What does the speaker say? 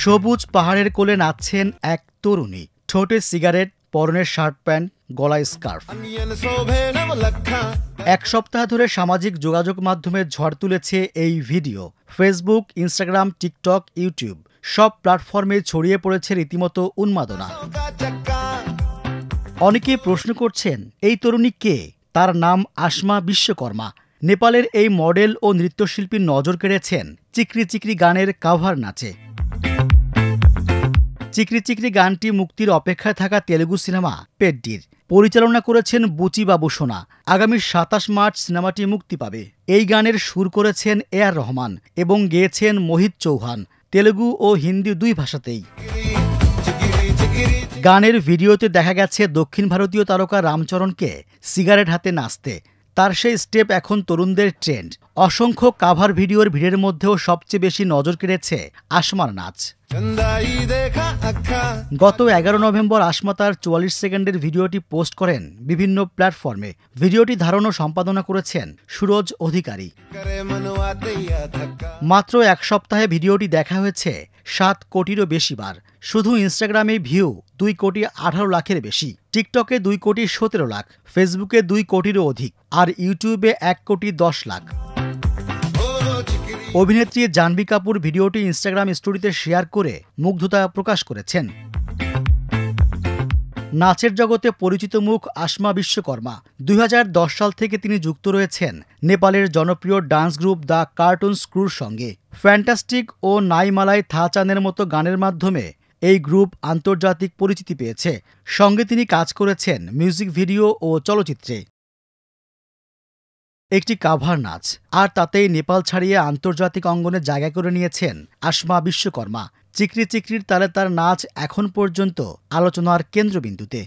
সবুজ পাহাড়ের কোলে নাচছেন এক তরুণী, ঠোঁটে সিগারেট, পরনে শার্ট প্যান্ট, গলায় স্কার্ফ। এক সপ্তাহ ধরে সামাজিক যোগাযোগ মাধ্যমে ঝড় তুলেছে এই video. Facebook, Instagram, TikTok, YouTube সব প্ল্যাটফর্মে ছড়িয়ে পড়েছে রীতিমতো উন্মাদনা। অনেকেই প্রশ্ন করছেন, এই তরুণী কে? তার নাম আসমা বিশ্বকর্মা। নেপালের এই মডেল ও নৃত্যশিল্পী নজর কেড়েছেন চিকরি চিকরি গানের কাভার নাচে। চিকরি চিকরি গানটি মুক্তির অপেক্ষায় থাকা তেলুগু সিনেমা পেড্ডির। পরিচালনা করেছেন বুচি বাবু সোনা। আগামী ২৭ মার্চ সিনেমাটি মুক্তি পাবে। এই গানের সুর করেছেন এ.আর রহমান এবং গেয়েছেন মোহিত চৌহান, তেলুগু ও হিন্দি দুই ভাষাতেই। গানের ভিডিওতে দেখা গেছে দক্ষিণ ভারতীয় তারকা রামচরণকে সিগারেট হাতে নাচতে। তার সেই স্টেপ এখন তরুণদের ট্রেন্ড। অসংখ্য কাভার ভিডিওর ভিড়ের মধ্যেও সবচেয়ে বেশি নজর কেড়েছে আসমার নাচ। গত ১১ নভেম্বর আসমা তার ৪৪ সেকেন্ডের ভিডিওটি পোস্ট করেন বিভিন্ন প্ল্যাটফর্মে। ভিডিওটি ধারণ ও সম্পাদনা করেছেন সুরজ অধিকারী। মাত্র এক সপ্তাহে ভিডিওটি দেখা হয়েছে ৭ কোটিরও বেশি বার। শুধু ইনস্টাগ্রামে ভিউ ২ কোটি ১৮ লাখের বেশি, টিকটকে ২ কোটি ১৭ লাখ, ফেসবুকে ২ কোটিরও অধিক, আর ইউটিউবে ১ কোটি ১০ লাখ। অভিনেত্রী জাহ্নবী কাপুর ভিডিওটি ইনস্টাগ্রাম স্টোরিতে শেয়ার করে মুগ্ধতা প্রকাশ করেছেন। নাচের জগতে পরিচিত মুখ আসমা বিশ্বকর্মা। ২০১০ সাল থেকে তিনি যুক্ত রয়েছেন নেপালের জনপ্রিয় ডান্স গ্রুপ দ্য কার্টুনস ক্রুর সঙ্গে। ফ্যান্টাস্টিক ও নাইমালাই থাচানের মতো গানের মাধ্যমে এই গ্রুপ আন্তর্জাতিক পরিচিতি পেয়েছে। সঙ্গে তিনি কাজ করেছেন মিউজিক ভিডিও ও চলচ্চিত্রে। একটি কাভার নাচ, আর তাতেই নেপাল ছাড়িয়ে আন্তর্জাতিক অঙ্গনে জায়গা করে নিয়েছেন আসমা বিশ্বকর্মা। চিকরি চিকরির তালে তার নাচ এখন পর্যন্ত আলোচনার কেন্দ্রবিন্দুতে।